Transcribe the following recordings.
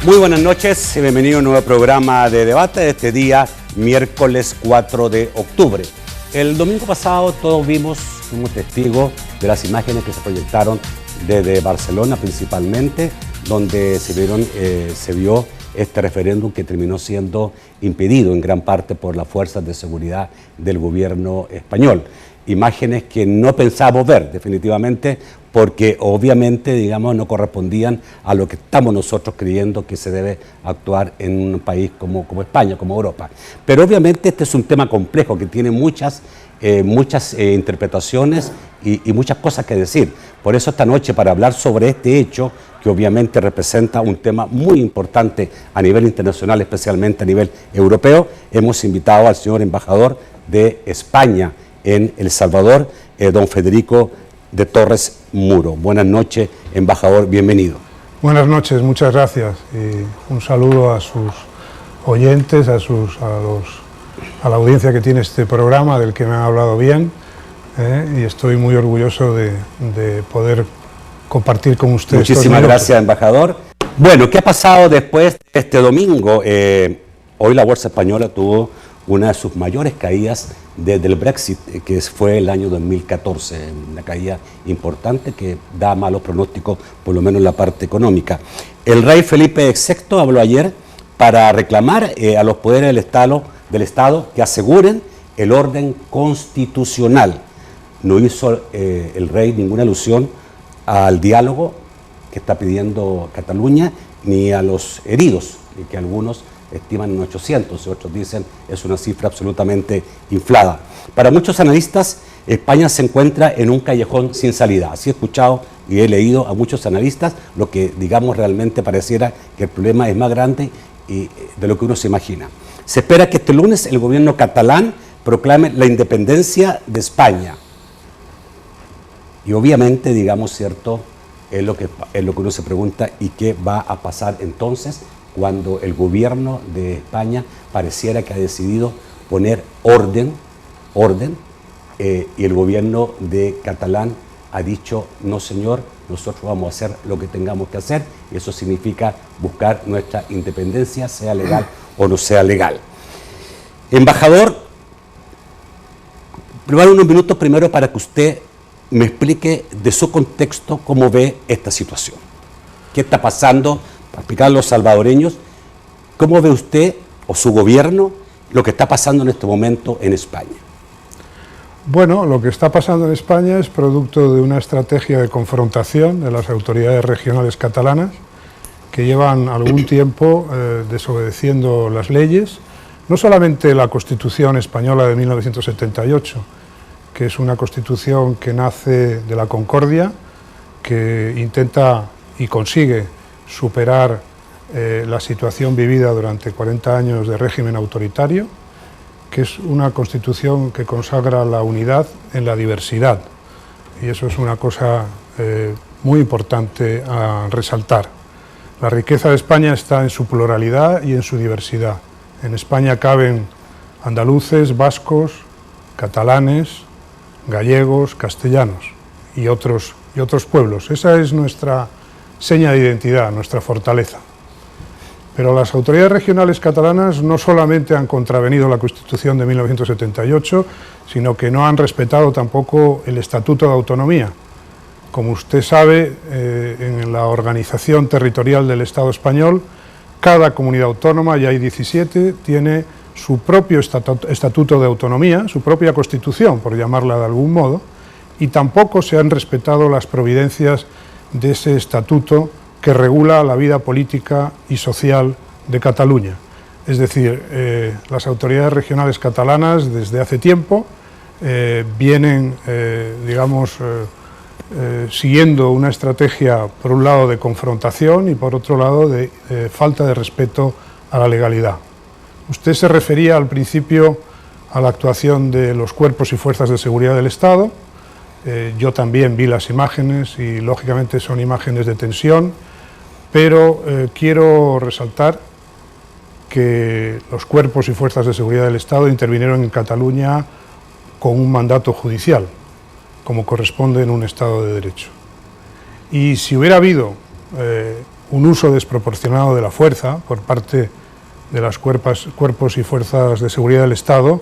Muy buenas noches y bienvenido a un nuevo programa de debate de este día, miércoles 4 de octubre. El domingo pasado todos fuimos testigos de las imágenes que se proyectaron desde Barcelona principalmente, donde se vio este referéndum que terminó siendo impedido en gran parte por las fuerzas de seguridad del gobierno español. Imágenes que no pensábamos ver definitivamente porque obviamente, digamos, no correspondían a lo que estamos nosotros creyendo que se debe actuar en un país como España, como Europa. Pero obviamente este es un tema complejo que tiene muchas interpretaciones y muchas cosas que decir. Por eso esta noche, para hablar sobre este hecho, que obviamente representa un tema muy importante a nivel internacional, especialmente a nivel europeo, hemos invitado al señor embajador de España en El Salvador, don Federico de Torres Muro. Buenas noches, embajador, bienvenido. Buenas noches, muchas gracias. Y un saludo a sus oyentes, a la audiencia que tiene este programa, del que me han hablado bien, y estoy muy orgulloso de poder compartir con ustedes. Muchísimas gracias, embajador. Bueno, ¿qué ha pasado después de este domingo? Hoy la bolsa española tuvo una de sus mayores caídas desde el Brexit, que fue el año 2014, una caída importante que da malos pronósticos, por lo menos en la parte económica. El rey Felipe VI habló ayer para reclamar a los poderes del Estado que aseguren el orden constitucional. No hizo el rey ninguna alusión al diálogo que está pidiendo Cataluña, ni a los heridos, que algunos estiman en 800, y otros dicen es una cifra absolutamente inflada. Para muchos analistas, España se encuentra en un callejón sin salida. Así he escuchado y he leído a muchos analistas, lo que digamos realmente pareciera que el problema es más grande de lo que uno se imagina. Se espera que este lunes el gobierno catalán proclame la independencia de España. Y obviamente, digamos, cierto, es lo que uno se pregunta, ¿y qué va a pasar entonces cuando el gobierno de España pareciera que ha decidido poner orden, y el gobierno de Catalán ha dicho, no señor, nosotros vamos a hacer lo que tengamos que hacer, y eso significa buscar nuestra independencia, sea legal o no sea legal. Embajador, probar unos minutos primero para que usted me explique de su contexto cómo ve esta situación. ¿Qué está pasando? Para explicar a los salvadoreños, ¿cómo ve usted o su gobierno lo que está pasando en este momento en España? Bueno, lo que está pasando en España es producto de una estrategia de confrontación de las autoridades regionales catalanas que llevan algún tiempo desobedeciendo las leyes, no solamente la Constitución española de 1978, que es una constitución que nace de la concordia, que intenta y consigue superar la situación vivida durante 40 años de régimen autoritario, que es una constitución que consagra la unidad en la diversidad, y eso es una cosa muy importante a resaltar. La riqueza de España está en su pluralidad y en su diversidad. En España caben andaluces, vascos, catalanes, gallegos, castellanos y otros pueblos. Esa es nuestra seña de identidad, nuestra fortaleza. Pero las autoridades regionales catalanas no solamente han contravenido la Constitución de 1978, sino que no han respetado tampoco el Estatuto de Autonomía. Como usted sabe, en la organización territorial del Estado español, cada comunidad autónoma, ya hay 17, tiene su propio Estatuto de Autonomía, su propia Constitución, por llamarla de algún modo, y tampoco se han respetado las providencias de ese estatuto que regula la vida política y social de Cataluña. Es decir, las autoridades regionales catalanas desde hace tiempo vienen, siguiendo una estrategia, por un lado, de confrontación y por otro lado, de falta de respeto a la legalidad. Usted se refería al principio a la actuación de los cuerpos y fuerzas de seguridad del Estado. Yo también vi las imágenes y lógicamente son imágenes de tensión, pero quiero resaltar que los cuerpos y fuerzas de seguridad del Estado intervinieron en Cataluña con un mandato judicial, como corresponde en un Estado de Derecho. Y si hubiera habido un uso desproporcionado de la fuerza por parte de los cuerpos y fuerzas de seguridad del Estado.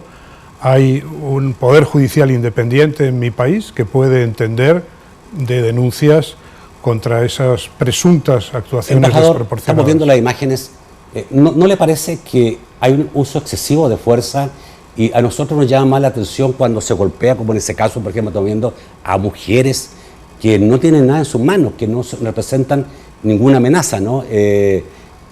Hay un poder judicial independiente en mi país que puede entender de denuncias contra esas presuntas actuaciones desproporcionadas. Estamos viendo las imágenes. ¿No le parece que hay un uso excesivo de fuerza? Y a nosotros nos llama más la atención cuando se golpea, como en ese caso, por ejemplo, estamos viendo a mujeres que no tienen nada en sus manos, que no representan ninguna amenaza, ¿no?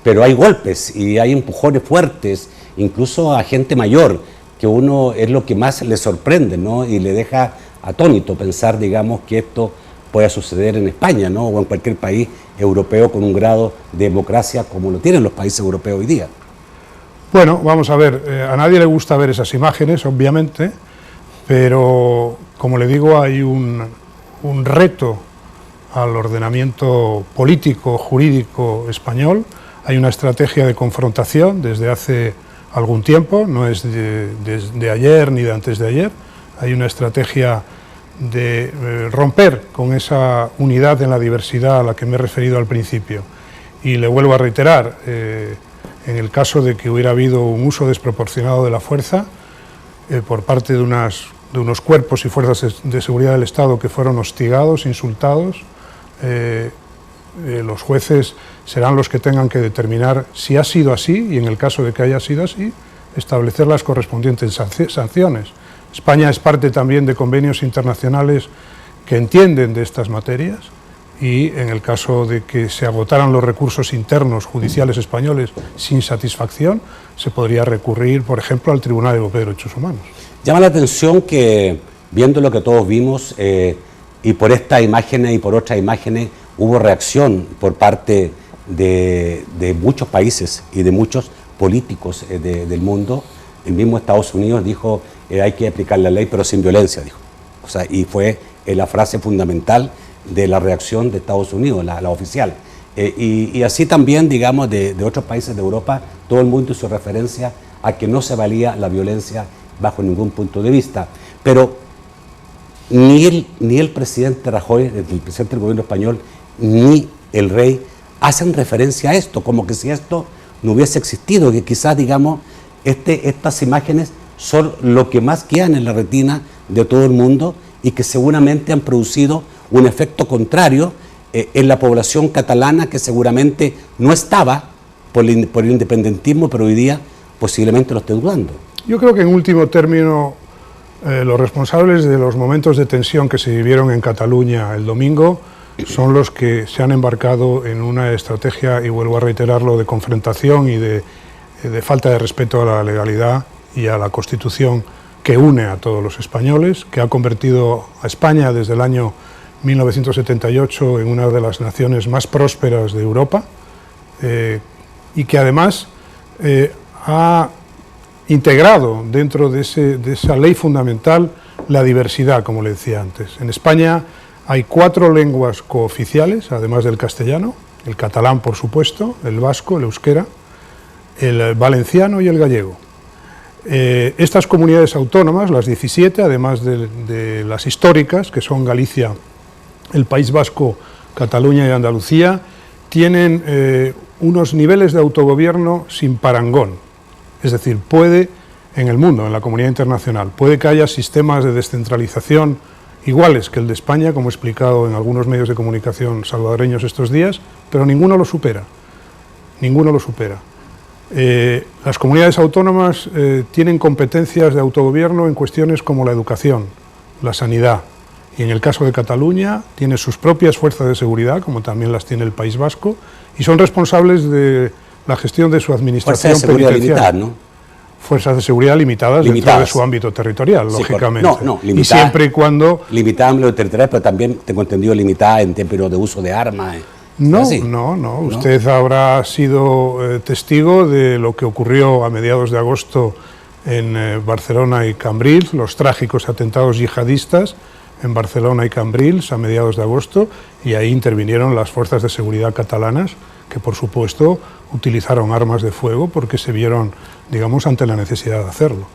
Pero hay golpes y hay empujones fuertes, incluso a gente mayor, que uno es lo que más le sorprende, ¿no? Y le deja atónito pensar, digamos, que esto pueda suceder en España, ¿no? O en cualquier país europeo con un grado de democracia como lo tienen los países europeos hoy día. Bueno, vamos a ver, a nadie le gusta ver esas imágenes, obviamente, pero como le digo, hay un reto al ordenamiento político, jurídico español. Hay una estrategia de confrontación desde hace algún tiempo, no es de ayer ni de antes de ayer. Hay una estrategia de romper con esa unidad en la diversidad a la que me he referido al principio. Y le vuelvo a reiterar, en el caso de que hubiera habido un uso desproporcionado de la fuerza por parte de unos cuerpos y fuerzas de seguridad del Estado que fueron hostigados, insultados, los jueces serán los que tengan que determinar si ha sido así y, en el caso de que haya sido así, establecer las correspondientes sanciones. España es parte también de convenios internacionales que entienden de estas materias y, en el caso de que se agotaran los recursos internos judiciales españoles sin satisfacción, se podría recurrir, por ejemplo, al Tribunal Europeo de Derechos Humanos. Llama la atención que, viendo lo que todos vimos, y por estas imágenes y por otras imágenes, hubo reacción por parte de muchos países y de muchos políticos del mundo. El mismo Estados Unidos dijo, hay que aplicar la ley, pero sin violencia, dijo. O sea, y fue la frase fundamental de la reacción de Estados Unidos, la oficial. Y así también, digamos, de otros países de Europa, todo el mundo hizo referencia a que no se valía la violencia bajo ningún punto de vista. Pero ni el presidente Rajoy, el presidente del gobierno español, ni el rey hacen referencia a esto, como que si esto no hubiese existido, que quizás, digamos, estas imágenes son lo que más quedan en la retina de todo el mundo y que seguramente han producido un efecto contrario en la población catalana, que seguramente no estaba por el independentismo, pero hoy día posiblemente lo esté dudando. Yo creo que, en último término, los responsables de los momentos de tensión que se vivieron en Cataluña el domingo son los que se han embarcado en una estrategia, y vuelvo a reiterarlo, de confrontación y de falta de respeto a la legalidad y a la Constitución que une a todos los españoles, que ha convertido a España desde el año 1978 en una de las naciones más prósperas de Europa, y que además ha integrado dentro de esa ley fundamental la diversidad, como le decía antes. En España hay 4 lenguas cooficiales, además del castellano: el catalán, por supuesto, el vasco, el euskera, el valenciano y el gallego. Estas comunidades autónomas, las 17, además de las históricas, que son Galicia, el País Vasco, Cataluña y Andalucía, tienen unos niveles de autogobierno sin parangón. Es decir, puede, en el mundo, en la comunidad internacional, puede que haya sistemas de descentralización iguales que el de España, como he explicado en algunos medios de comunicación salvadoreños estos días, pero ninguno lo supera. Ninguno lo supera. Las comunidades autónomas tienen competencias de autogobierno en cuestiones como la educación, la sanidad, y en el caso de Cataluña tiene sus propias fuerzas de seguridad, como también las tiene el País Vasco, y son responsables de la gestión de su administración penitenciaria. ¿No? Fuerzas de seguridad limitadas dentro de su ámbito territorial, sí, lógicamente. No, limitada, y siempre y cuando... Limitada en lo territorial, pero también, tengo entendido, limitada en términos de uso de armas. No. Usted habrá sido testigo de lo que ocurrió a mediados de agosto en Barcelona y Cambrils, los trágicos atentados yihadistas en Barcelona y Cambrils a mediados de agosto, y ahí intervinieron las fuerzas de seguridad catalanas, que por supuesto utilizaron armas de fuego porque se vieron, digamos, ante la necesidad de hacerlo.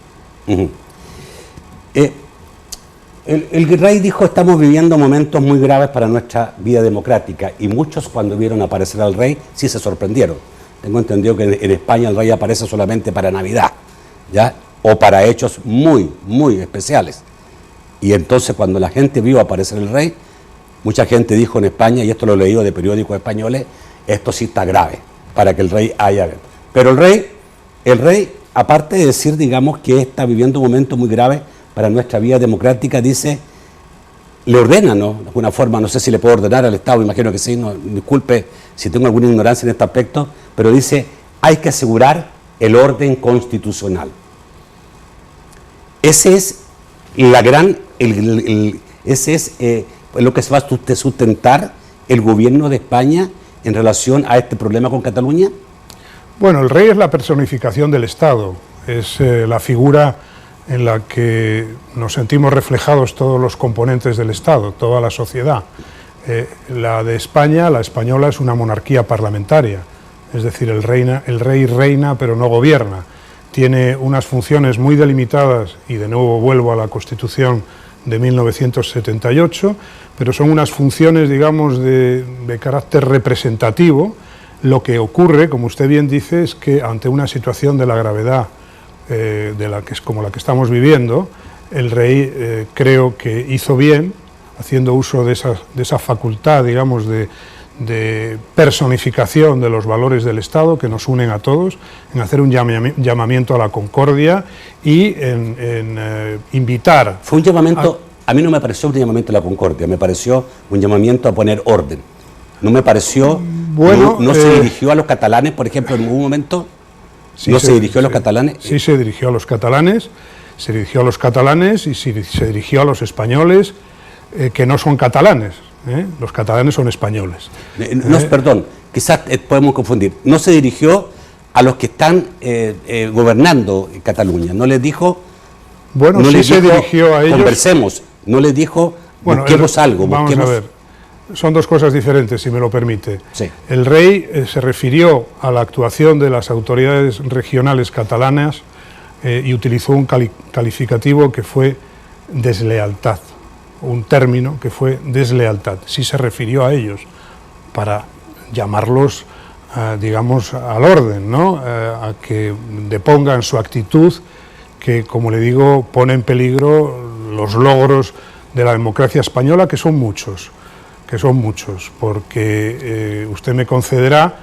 El rey dijo: estamos viviendo momentos muy graves para nuestra vida democrática, y muchos, cuando vieron aparecer al rey, sí se sorprendieron. Tengo entendido que en España el rey aparece solamente para Navidad, ¿ya? O para hechos muy, muy especiales. Y entonces, cuando la gente vio aparecer el rey, mucha gente dijo en España, y esto lo he leído de periódicos españoles: esto sí está grave, para que el rey haya... Pero el rey, aparte de decir, digamos, que está viviendo momentos muy graves para nuestra vida democrática, dice, le ordena, ¿no?, de alguna forma, no sé si le puedo ordenar al Estado, imagino que sí, no, disculpe si tengo alguna ignorancia en este aspecto, pero dice, hay que asegurar el orden constitucional. Ese es la gran, ese es lo que se va a sustentar el gobierno de España en relación a este problema con Cataluña. Bueno, el rey es la personificación del Estado, es la figura en la que nos sentimos reflejados todos los componentes del Estado, toda la sociedad. La de España, la española, es una monarquía parlamentaria, es decir, el rey reina pero no gobierna. Tiene unas funciones muy delimitadas, y de nuevo vuelvo a la Constitución de 1978, pero son unas funciones, digamos, de carácter representativo. Lo que ocurre, como usted bien dice, es que ante una situación de la gravedad como la que estamos viviendo, el rey creo que hizo bien, haciendo uso de esa facultad, digamos, de personificación de los valores del Estado que nos unen a todos, en hacer un llamamiento a la concordia y en invitar... Fue un llamamiento, a mí no me pareció un llamamiento a la concordia, me pareció un llamamiento a poner orden. No me pareció, bueno, no se dirigió a los catalanes, por ejemplo, en un momento, sí, ¿no se dirigió a los catalanes? Sí, se dirigió a los catalanes, y se dirigió a los españoles que no son catalanes. Los catalanes son españoles. Perdón, quizás podemos confundir. No se dirigió a los que están gobernando Cataluña, no les dijo... Bueno, no sí les se dijo, dirigió a ellos... Conversemos, no les dijo, bueno, busquemos algo. Vamos a ver, son dos cosas diferentes, si me lo permite. Sí. El rey se refirió a la actuación de las autoridades regionales catalanas y utilizó un calificativo que fue deslealtad. Un término que fue deslealtad. Sí se refirió a ellos para llamarlos, digamos, al orden, ¿no? A que depongan su actitud, que, como le digo, pone en peligro los logros de la democracia española, que son muchos, porque usted me concederá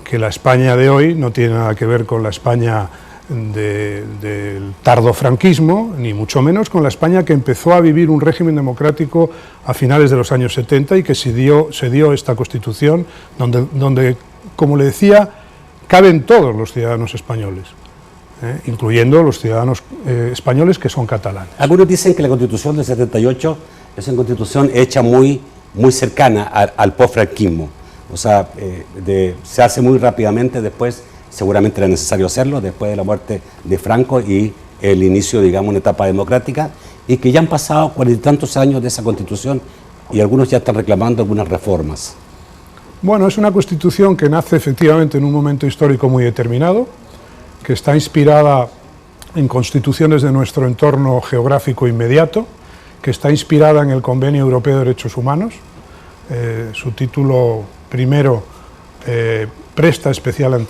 que la España de hoy no tiene nada que ver con la España del tardofranquismo, ni mucho menos con la España que empezó a vivir un régimen democrático a finales de los años 70 y que se dio esta Constitución donde, como le decía, caben todos los ciudadanos españoles, incluyendo los ciudadanos españoles que son catalanes. Algunos dicen que la Constitución del 78 es una Constitución hecha muy cercana al posfranquismo, o sea, se hace muy rápidamente después. Seguramente era necesario hacerlo después de la muerte de Franco y el inicio, digamos, una etapa democrática, y que ya han pasado 40 y tantos años de esa Constitución y algunos ya están reclamando algunas reformas. Bueno, es una Constitución que nace efectivamente en un momento histórico muy determinado, que está inspirada en constituciones de nuestro entorno geográfico inmediato, que está inspirada en el Convenio Europeo de Derechos Humanos. Su título primero presta especial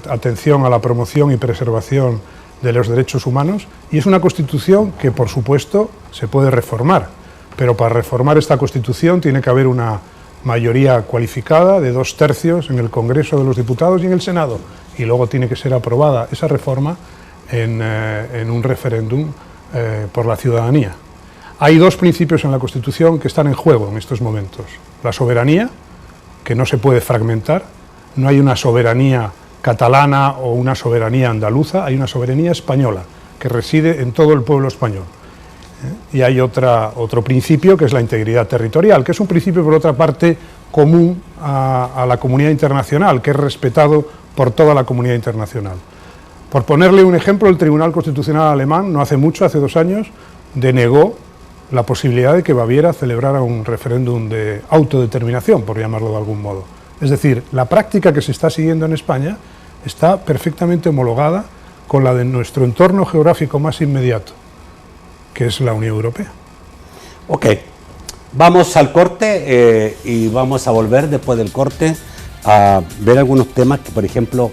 atención a la promoción y preservación de los derechos humanos, y es una Constitución que, por supuesto, se puede reformar, pero para reformar esta Constitución tiene que haber una mayoría cualificada de 2/3 en el Congreso de los Diputados y en el Senado, y luego tiene que ser aprobada esa reforma en un referéndum por la ciudadanía. Hay dos principios en la Constitución que están en juego en estos momentos: la soberanía, que no se puede fragmentar. No hay una soberanía catalana o una soberanía andaluza, hay una soberanía española que reside en todo el pueblo español. Y hay otro principio, que es la integridad territorial, que es un principio, por otra parte, común a la comunidad internacional, que es respetado por toda la comunidad internacional. Por ponerle un ejemplo, el Tribunal Constitucional alemán, no hace mucho, hace 2 años, denegó la posibilidad de que Baviera celebrara un referéndum de autodeterminación, por llamarlo de algún modo. Es decir, la práctica que se está siguiendo en España está perfectamente homologada con la de nuestro entorno geográfico más inmediato, que es la Unión Europea. Ok, vamos al corte y vamos a volver después del corte a ver algunos temas que, por ejemplo,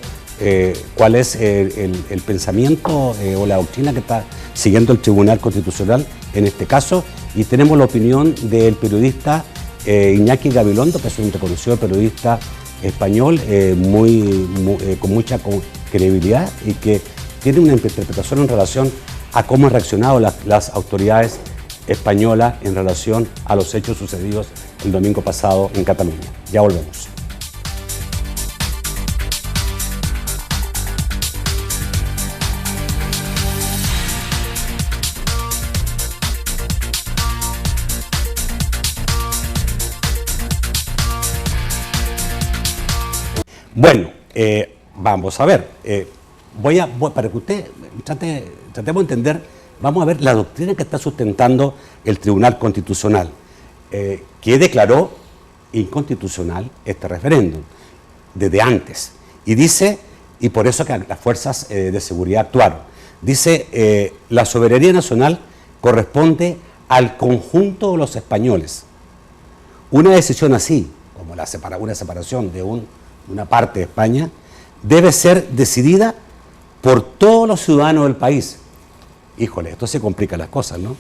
cuál es el pensamiento o la doctrina que está siguiendo el Tribunal Constitucional en este caso, y tenemos la opinión del periodista Iñaki Gabilondo, que es un reconocido periodista español con mucha credibilidad y que tiene una interpretación en relación a cómo han reaccionado las autoridades españolas en relación a los hechos sucedidos el domingo pasado en Cataluña. Ya volvemos. Bueno, vamos a ver, para que usted tratemos de entender, vamos a ver la doctrina que está sustentando el Tribunal Constitucional, que declaró inconstitucional este referéndum desde antes. Y dice, y por eso que las fuerzas de seguridad actuaron, dice, la soberanía nacional corresponde al conjunto de los españoles. Una decisión así, como una separación de una parte de España, debe ser decidida por todos los ciudadanos del país. Híjole, esto se complica las cosas, ¿no?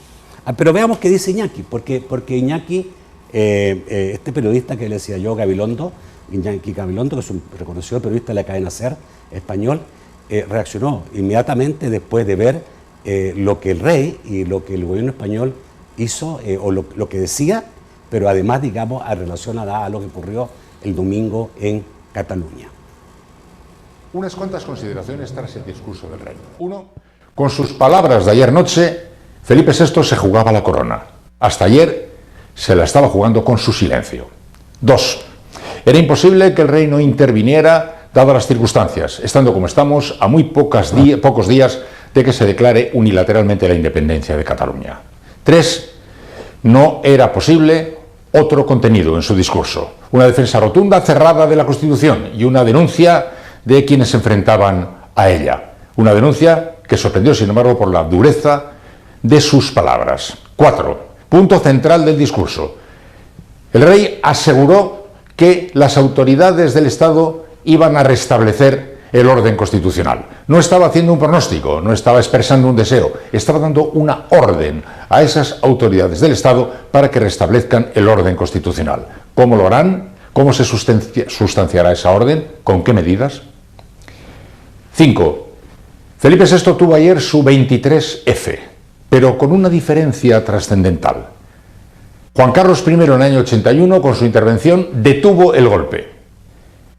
Pero veamos qué dice Iñaki, porque Iñaki, este periodista que le decía yo, Gabilondo, Iñaki Gabilondo, que es un reconocido periodista de la cadena SER español, reaccionó inmediatamente después de ver lo que el rey y lo que el gobierno español hizo, o lo que decía, pero además, digamos, a relación a lo que ocurrió el domingo en Cataluña. Unas cuantas consideraciones tras el discurso del rey. Uno, con sus palabras de ayer noche, Felipe VI se jugaba la corona. Hasta ayer se la estaba jugando con su silencio. Dos, era imposible que el rey no interviniera dadas las circunstancias, estando como estamos a muy pocos días de que se declare unilateralmente la independencia de Cataluña. Tres, no era posible otro contenido en su discurso. Una defensa rotunda, cerrada de la Constitución y una denuncia de quienes se enfrentaban a ella. Una denuncia que sorprendió, sin embargo, por la dureza de sus palabras. 4. Punto central del discurso. El rey aseguró que las autoridades del Estado iban a restablecer el orden constitucional. No estaba haciendo un pronóstico, no estaba expresando un deseo, estaba dando una orden a esas autoridades del Estado para que restablezcan el orden constitucional. ¿Cómo lo harán? ¿Cómo se sustanciará esa orden? ¿Con qué medidas? 5. Felipe VI tuvo ayer su 23F, pero con una diferencia trascendental. Juan Carlos I, en el año 81, con su intervención, detuvo el golpe.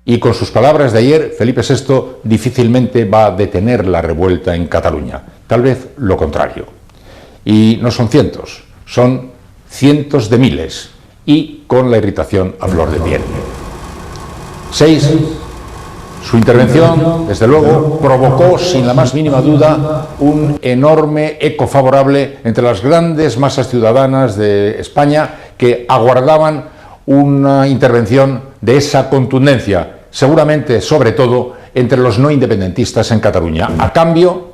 Y con sus palabras de ayer, Felipe VI difícilmente va a detener la revuelta en Cataluña. Tal vez lo contrario. Y no son cientos, son cientos de miles. Y con la irritación a flor de piel. 6. Su intervención, desde luego, provocó sin la más mínima duda un enorme eco favorable entre las grandes masas ciudadanas de España que aguardaban una intervención de esa contundencia, seguramente, sobre todo, entre los no independentistas en Cataluña. A cambio,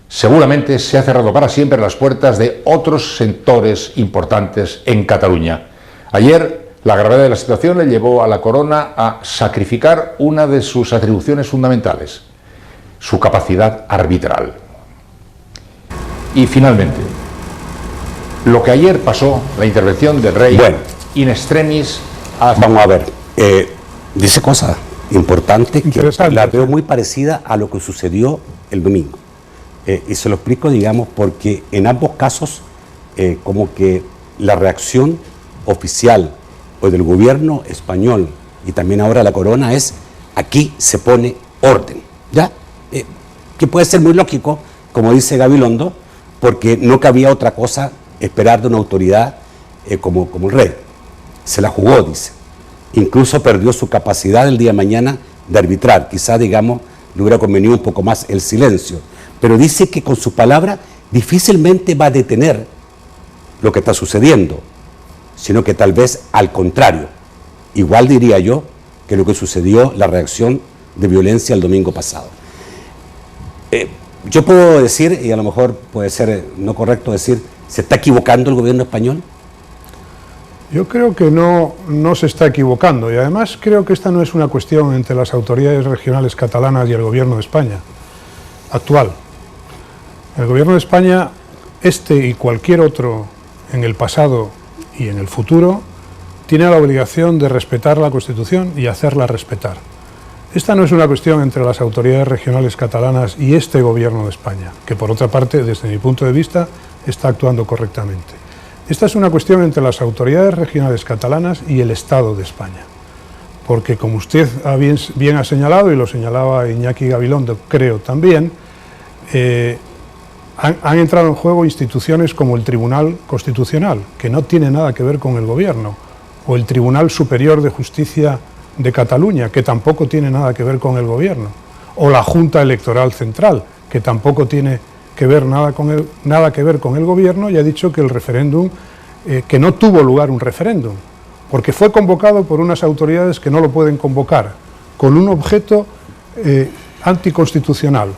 seguramente se ha cerrado para siempre las puertas de otros sectores importantes en Cataluña. Ayer, la gravedad de la situación le llevó a la corona a sacrificar una de sus atribuciones fundamentales, su capacidad arbitral. Y finalmente, lo que ayer pasó, la intervención del rey, in extremis... Vamos a ver, dice cosas importantes que la veo muy parecida a lo que sucedió el domingo. Y se lo explico, digamos, porque en ambos casos, como que la reacción oficial o del gobierno español y también ahora la corona es: aquí se pone orden, ¿ya? Que puede ser muy lógico, como dice Gabilondo, porque no cabía otra cosa esperar de una autoridad como el rey. Se la jugó, dice. Incluso perdió su capacidad el día de mañana de arbitrar. Quizá, digamos, le hubiera convenido un poco más el silencio. Pero dice que con su palabra difícilmente va a detener lo que está sucediendo, sino que tal vez al contrario. Igual diría yo que lo que sucedió, la reacción de violencia el domingo pasado. Yo puedo decir, y a lo mejor puede ser no correcto decir, ¿se está equivocando el gobierno español? Yo creo que no se está equivocando, y además creo que esta no es una cuestión entre las autoridades regionales catalanas y el Gobierno de España actual. El Gobierno de España, este y cualquier otro en el pasado y en el futuro, tiene la obligación de respetar la Constitución y hacerla respetar. Esta no es una cuestión entre las autoridades regionales catalanas y este Gobierno de España, que por otra parte, desde mi punto de vista, está actuando correctamente. Esta es una cuestión entre las autoridades regionales catalanas y el Estado de España, porque como usted bien ha señalado, y lo señalaba Iñaki Gabilondo, creo también, han entrado en juego instituciones como el Tribunal Constitucional, que no tiene nada que ver con el Gobierno, o el Tribunal Superior de Justicia de Cataluña, que tampoco tiene nada que ver con el Gobierno, o la Junta Electoral Central, que tampoco tiene nada que ver con el Gobierno, y ha dicho que el referéndum, que no tuvo lugar un referéndum, porque fue convocado por unas autoridades que no lo pueden convocar, con un objeto anticonstitucional,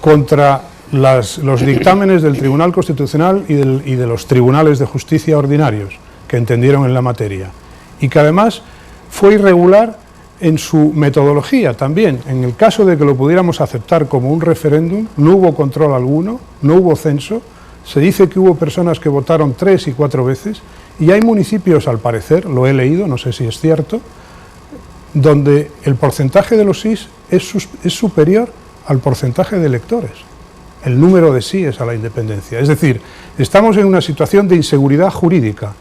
contra los dictámenes del Tribunal Constitucional y de los tribunales de justicia ordinarios que entendieron en la materia, y que además fue irregular en su metodología también. En el caso de que lo pudiéramos aceptar como un referéndum, no hubo control alguno, no hubo censo, se dice que hubo personas que votaron 3 y 4 veces, y hay municipios, al parecer, lo he leído, no sé si es cierto, donde el porcentaje de los sís es superior al porcentaje de electores, el número de síes a la independencia. Es decir, estamos en una situación de inseguridad jurídica.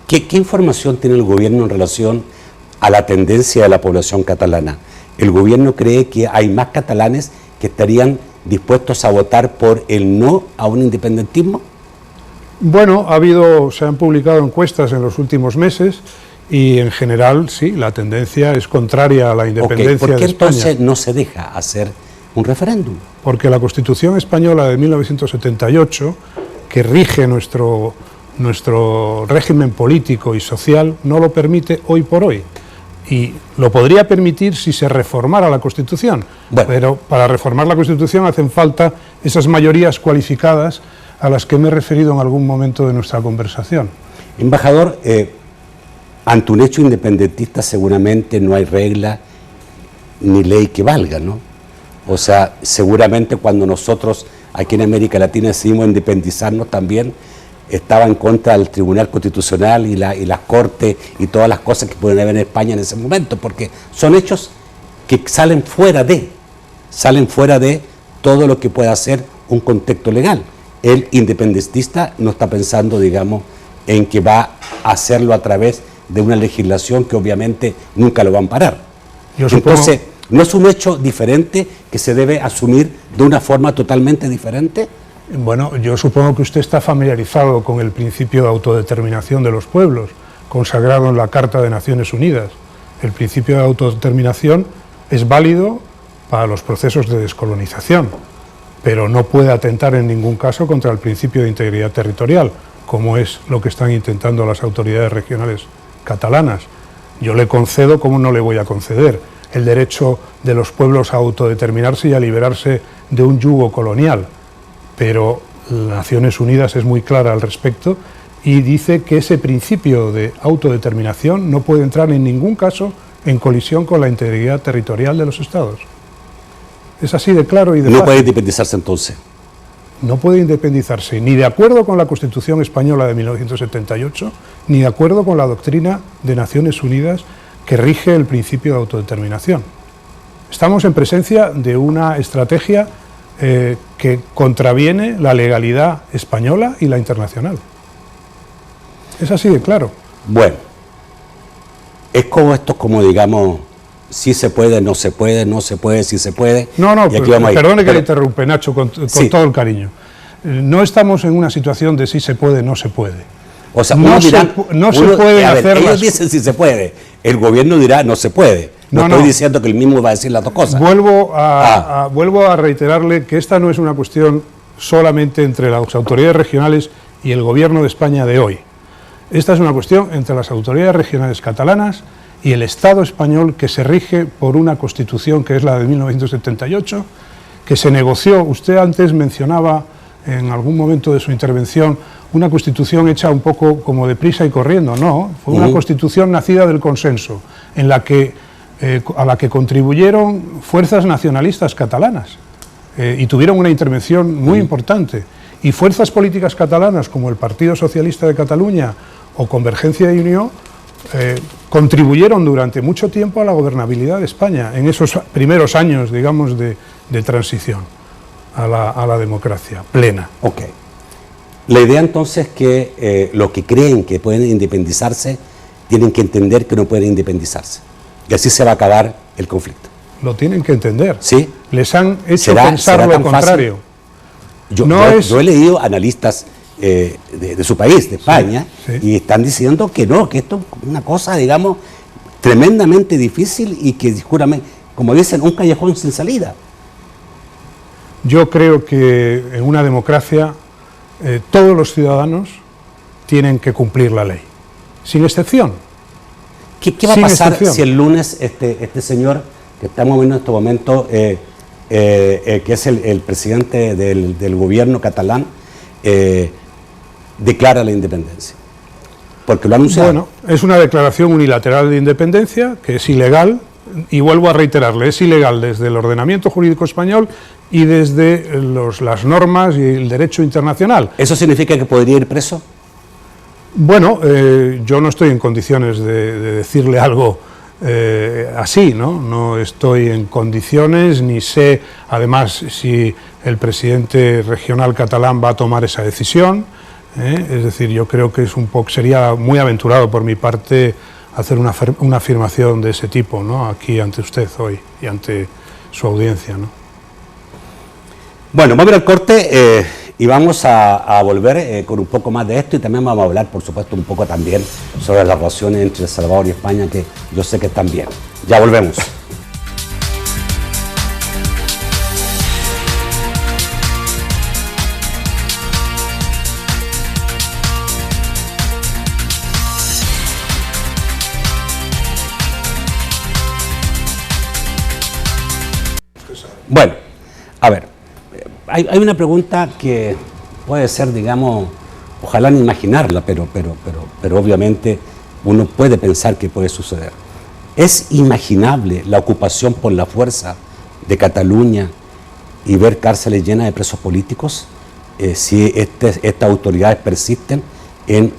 ¿Qué información tiene el gobierno en relación a la tendencia de la población catalana? ¿El gobierno cree que hay más catalanes que estarían dispuestos a votar por el no a un independentismo? Bueno, se han publicado encuestas en los últimos meses y en general sí, la tendencia es contraria a la independencia de España. ¿Por qué entonces no se deja hacer un referéndum? Porque la Constitución española de 1978, que rige nuestro régimen político y social, no lo permite hoy por hoy. Y lo podría permitir si se reformara la Constitución, pero para reformar la Constitución hacen falta esas mayorías cualificadas a las que me he referido en algún momento de nuestra conversación. Embajador, ante un hecho independentista seguramente no hay regla ni ley que valga, ¿no? O sea, seguramente cuando nosotros aquí en América Latina decidimos independizarnos también estaba en contra del Tribunal Constitucional y las Cortes y todas las cosas que pueden haber en España en ese momento, porque son hechos que salen fuera de todo lo que pueda ser un contexto legal. El independentista no está pensando, digamos, en que va a hacerlo a través de una legislación que obviamente nunca lo va a amparar. Entonces, ¿no es un hecho diferente que se debe asumir de una forma totalmente diferente? Bueno, yo supongo que usted está familiarizado con el principio de autodeterminación de los pueblos, consagrado en la Carta de Naciones Unidas. El principio de autodeterminación es válido para los procesos de descolonización, pero no puede atentar en ningún caso contra el principio de integridad territorial, como es lo que están intentando las autoridades regionales catalanas. Yo le concedo, ¿cómo no le voy a conceder?, el derecho de los pueblos a autodeterminarse y a liberarse de un yugo colonial. Pero Naciones Unidas es muy clara al respecto y dice que ese principio de autodeterminación no puede entrar en ningún caso en colisión con la integridad territorial de los Estados. Es así de claro y de fácil. ¿No puede independizarse entonces? No puede independizarse ni de acuerdo con la Constitución española de 1978, ni de acuerdo con la doctrina de Naciones Unidas que rige el principio de autodeterminación. Estamos en presencia de una estrategia que contraviene la legalidad española y la internacional. Es así de claro. Bueno, es como esto, como digamos, si se puede, no se puede, no se puede, si se puede. No, perdone que le interrumpe, Nacho, con todo el cariño. No estamos en una situación de si se puede, no se puede. O sea, no se puede hacer. Ellos dicen si se puede, el gobierno dirá no se puede. No estoy diciendo que el mismo va a decir las dos cosas. Vuelvo a reiterarle que esta no es una cuestión solamente entre las autoridades regionales y el gobierno de España de hoy. Esta es una cuestión entre las autoridades regionales catalanas y el Estado español, que se rige por una Constitución que es la de 1978, que se negoció. Usted antes mencionaba en algún momento de su intervención una constitución hecha un poco como deprisa y corriendo, no, fue una constitución nacida del consenso, en la que, a la que contribuyeron fuerzas nacionalistas catalanas y tuvieron una intervención muy importante, y fuerzas políticas catalanas como el Partido Socialista de Cataluña o Convergencia y Unió contribuyeron durante mucho tiempo a la gobernabilidad de España, en esos primeros años, digamos, de transición a la democracia plena. Ok. La idea entonces es que los que creen que pueden independizarse tienen que entender que no pueden independizarse. Y así se va a acabar el conflicto. Lo tienen que entender. ¿Sí? Les han hecho pensar lo contrario. Yo he leído analistas de su país, de España, sí. Y están diciendo que no, que esto es una cosa, digamos, tremendamente difícil y que, seguramente, como dicen, un callejón sin salida. Yo creo que en una democracia todos los ciudadanos tienen que cumplir la ley, sin excepción. ¿Qué va a pasar si el lunes este señor que estamos viendo en este momento, que es el presidente del gobierno catalán, declara la independencia? Porque lo ha anunciado. Bueno, es una declaración unilateral de independencia que es ilegal, y vuelvo a reiterarle, es ilegal desde el ordenamiento jurídico español y desde las normas y el derecho internacional. ¿Eso significa que podría ir preso? Bueno, yo no estoy en condiciones de decirle algo así, ¿no? No estoy en condiciones, ni sé, además, si el presidente regional catalán va a tomar esa decisión. Es decir, yo creo que sería muy aventurado por mi parte hacer una afirmación de ese tipo, ¿no? Aquí ante usted hoy y ante su audiencia, ¿no? Bueno, vamos a ir al corte y vamos a volver con un poco más de esto, y también vamos a hablar, por supuesto, un poco también sobre las relaciones entre El Salvador y España, que yo sé que están bien. Ya volvemos. Bueno, a ver, hay una pregunta que puede ser, digamos, ojalá no imaginarla, pero obviamente uno puede pensar que puede suceder. ¿Es imaginable la ocupación por la fuerza de Cataluña y ver cárceles llenas de presos políticos si estas autoridades persisten en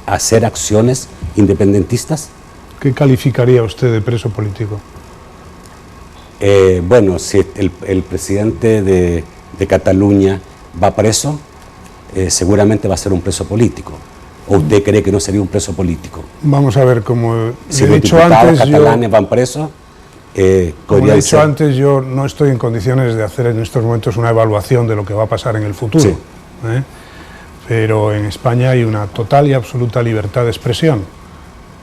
hacer acciones independentistas? ¿Qué calificaría usted de preso político? Bueno, si el presidente de Cataluña va preso, seguramente va a ser un preso político. ¿O usted cree que no sería un preso político? Vamos a ver, como si he los dicho diputados antes, catalanes van presos, como he dicho antes, yo no estoy en condiciones de hacer en estos momentos una evaluación de lo que va a pasar en el futuro. Sí. Pero en España hay una total y absoluta libertad de expresión.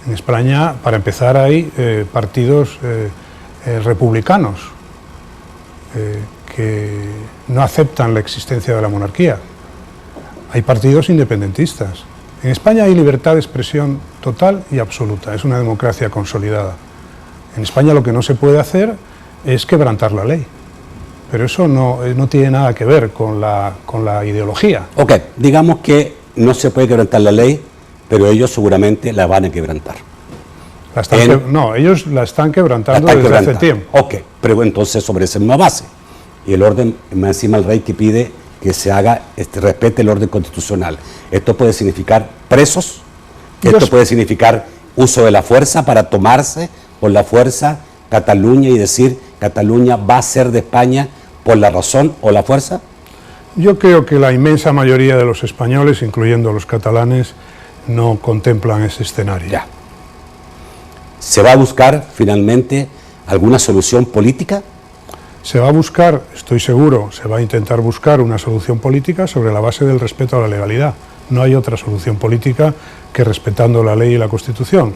En España, para empezar, hay partidos republicanos que no aceptan la existencia de la monarquía. Hay partidos independentistas. En España hay libertad de expresión total y absoluta. Es una democracia consolidada. En España lo que no se puede hacer es quebrantar la ley. Pero eso no tiene nada que ver con la ideología. Ok, digamos que no se puede quebrantar la ley, pero ellos seguramente la van a quebrantar. No, ellos la están quebrantando desde hace tiempo. Ok, pero entonces sobre esa misma base. Y el orden, más encima el rey que pide que se haga, respete el orden constitucional. Esto puede significar presos, esto puede significar uso de la fuerza para tomarse por la fuerza Cataluña y decir Cataluña va a ser de España por la razón o la fuerza. Yo creo que la inmensa mayoría de los españoles, incluyendo los catalanes, no contemplan ese escenario. Ya. ¿Se va a buscar finalmente alguna solución política? Se va a buscar, estoy seguro, se va a intentar buscar una solución política sobre la base del respeto a la legalidad. No hay otra solución política que respetando la ley y la Constitución.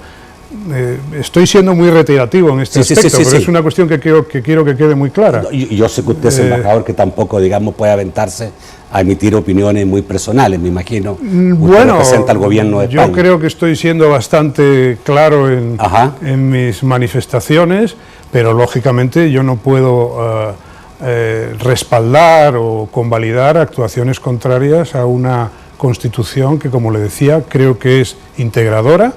Estoy siendo muy reiterativo en este aspecto, pero es una cuestión que quiero que quede muy clara. Yo sé que usted es embajador que tampoco, digamos, puede aventarse a emitir opiniones muy personales, me imagino. Usted representa al gobierno de España. Yo creo que estoy siendo bastante claro en mis manifestaciones, pero lógicamente yo no puedo respaldar o convalidar actuaciones contrarias a una constitución que, como le decía, creo que es integradora,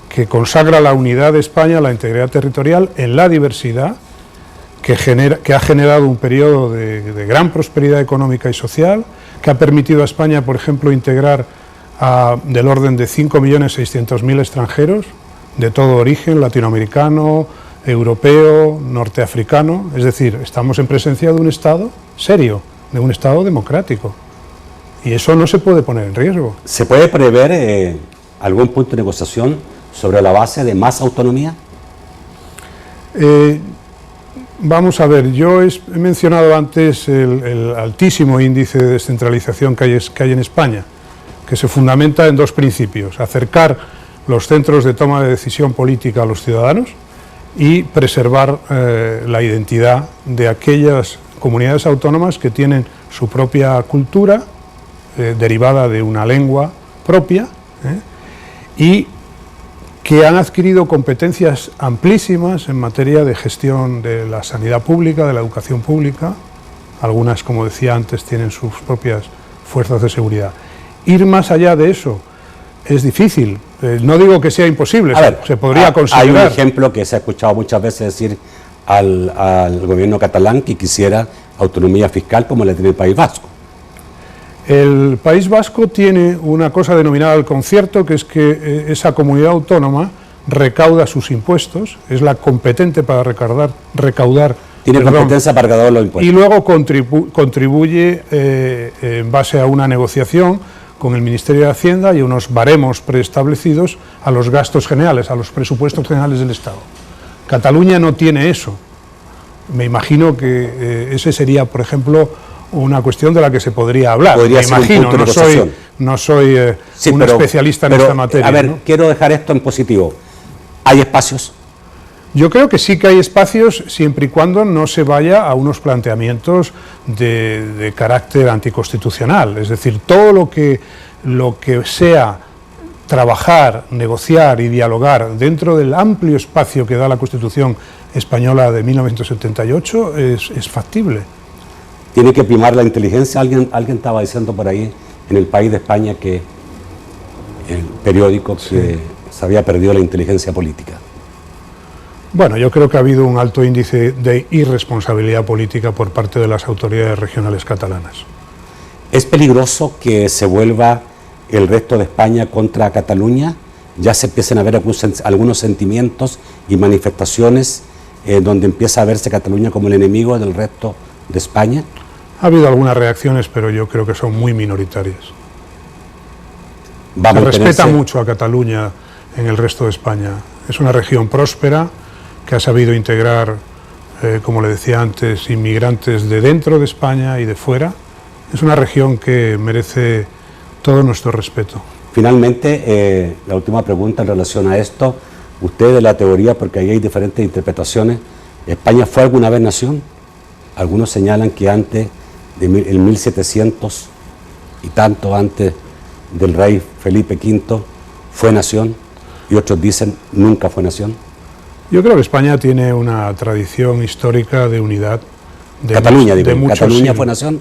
que consagra la unidad de España, la integridad territorial en la diversidad, que ha generado un periodo de gran prosperidad económica y social, que ha permitido a España, por ejemplo, integrar del orden de 5.600.000 extranjeros de todo origen, latinoamericano, europeo, norteafricano. Es decir, estamos en presencia de un Estado serio, de un Estado democrático. Y eso no se puede poner en riesgo. ¿Se puede prever algún punto de negociación sobre la base de más autonomía? Vamos a ver, yo he mencionado antes el altísimo índice de descentralización que hay en España, que se fundamenta en dos principios: acercar los centros de toma de decisión política a los ciudadanos y preservar la identidad de aquellas comunidades autónomas que tienen su propia cultura, derivada de una lengua propia, y que han adquirido competencias amplísimas en materia de gestión de la sanidad pública, de la educación pública. Algunas, como decía antes, tienen sus propias fuerzas de seguridad. Ir más allá de eso es difícil. No digo que sea imposible, se podría considerar. Hay un ejemplo que se ha escuchado muchas veces decir al gobierno catalán que quisiera autonomía fiscal como la tiene el País Vasco. El País Vasco tiene una cosa denominada el concierto, que es que esa comunidad autónoma recauda sus impuestos, es la competente para recaudar. Tiene competencia para recaudar los impuestos. Y luego contribuye en base a una negociación con el Ministerio de Hacienda y unos baremos preestablecidos a los gastos generales, a los presupuestos generales del Estado. Cataluña no tiene eso. Me imagino que ese sería, por ejemplo, una cuestión de la que se podría hablar. Podría Me ser imagino, un punto de no soy un especialista en esta materia. A ver, ¿no? Quiero dejar esto en positivo. ¿Hay espacios? Yo creo que sí que hay espacios, siempre y cuando no se vaya a unos planteamientos de carácter anticonstitucional. Es decir, todo lo que sea trabajar, negociar y dialogar dentro del amplio espacio que da la Constitución española de 1978 es factible. ¿Tiene que primar la inteligencia? Alguien estaba diciendo por ahí en El País de España, que el periódico, que se había perdido la inteligencia política. Bueno, yo creo que ha habido un alto índice de irresponsabilidad política por parte de las autoridades regionales catalanas. ¿Es peligroso que se vuelva el resto de España contra Cataluña? Ya se empiezan a ver algunos sentimientos y manifestaciones donde empieza a verse Cataluña como el enemigo del resto de España. Ha habido algunas reacciones, pero yo creo que son muy minoritarias. Se respeta mucho a Cataluña en el resto de España. Es una región próspera que ha sabido integrar, como le decía antes, inmigrantes de dentro de España y de fuera. Es una región que merece todo nuestro respeto. Finalmente, la última pregunta en relación a esto. Usted, de la teoría, porque ahí hay diferentes interpretaciones, ¿España fue alguna vez nación? Algunos señalan que antes de 1700 y tanto antes del rey Felipe V fue nación, y otros dicen nunca fue nación. Yo creo que España tiene una tradición histórica de unidad. Cataluña, digo, ¿Cataluña fue nación?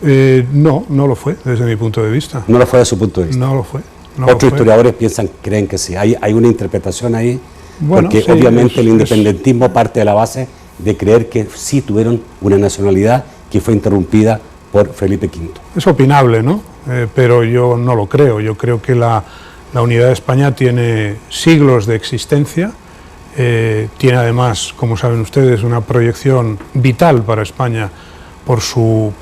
No lo fue, desde mi punto de vista. ¿No lo fue desde su punto de vista? No lo fue. Otros historiadores creen que sí. Hay una interpretación ahí, bueno, porque sí, obviamente el independentismo parte de la base de creer que sí tuvieron una nacionalidad que fue interrumpida por Felipe V. Es opinable, ¿no? Pero yo no lo creo. Yo creo que la unidad de España tiene siglos de existencia, tiene además, como saben ustedes, una proyección vital para España por su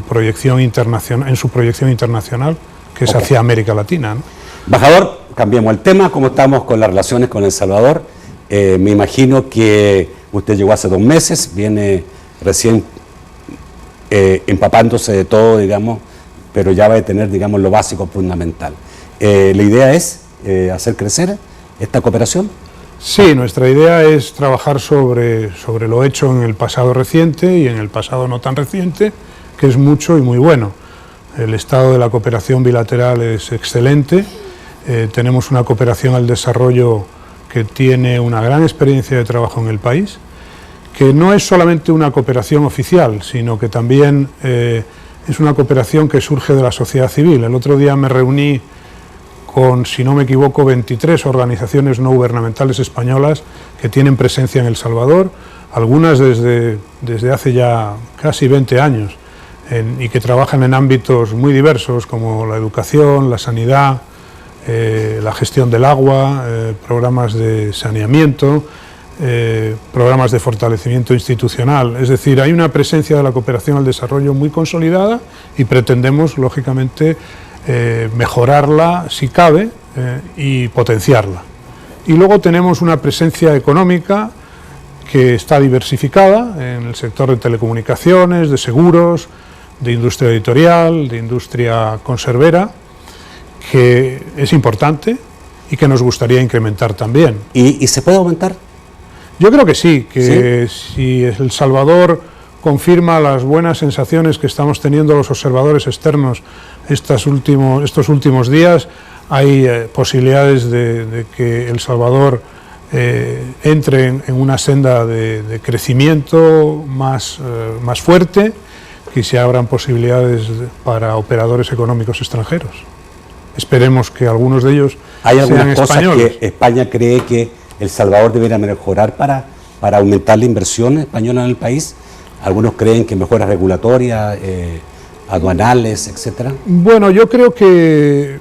proyección internacional, en su proyección internacional, que es hacia América Latina, ¿no? Embajador, cambiamos el tema. ¿Cómo estamos con las relaciones con El Salvador? Me imagino que usted llegó hace 2 meses, viene recién empapándose de todo, digamos, pero ya va a tener, digamos, lo básico fundamental. ¿La idea es hacer crecer esta cooperación? Sí, nuestra idea es trabajar sobre lo hecho en el pasado reciente y en el pasado no tan reciente, que es mucho y muy bueno. El estado de la cooperación bilateral es excelente, tenemos una cooperación al desarrollo que tiene una gran experiencia de trabajo en el país, que no es solamente una cooperación oficial, sino que también es una cooperación que surge de la sociedad civil. El otro día me reuní con, si no me equivoco, 23 organizaciones no gubernamentales españolas que tienen presencia en El Salvador, algunas desde hace ya casi 20 años, y que trabajan en ámbitos muy diversos como la educación, la sanidad, la gestión del agua, programas de saneamiento, programas de fortalecimiento institucional. Es decir, hay una presencia de la cooperación al desarrollo muy consolidada y pretendemos, lógicamente, mejorarla si cabe y potenciarla. Y luego tenemos una presencia económica que está diversificada en el sector de telecomunicaciones, de seguros, de industria editorial, de industria conservera, que es importante y que nos gustaría incrementar también. ¿Y se puede aumentar? Yo creo que sí, que ¿Sí? Si El Salvador confirma las buenas sensaciones que estamos teniendo los observadores externos estos últimos días, hay posibilidades de que El Salvador entre en una senda de crecimiento más fuerte, que se abran posibilidades para operadores económicos extranjeros. Esperemos que algunos de ellos ¿Hay sean algunas cosas españoles. que España cree que El Salvador debería mejorar para aumentar la inversión española en el país? Algunos creen que mejoras regulatorias, aduanales, etcétera. Bueno, yo creo que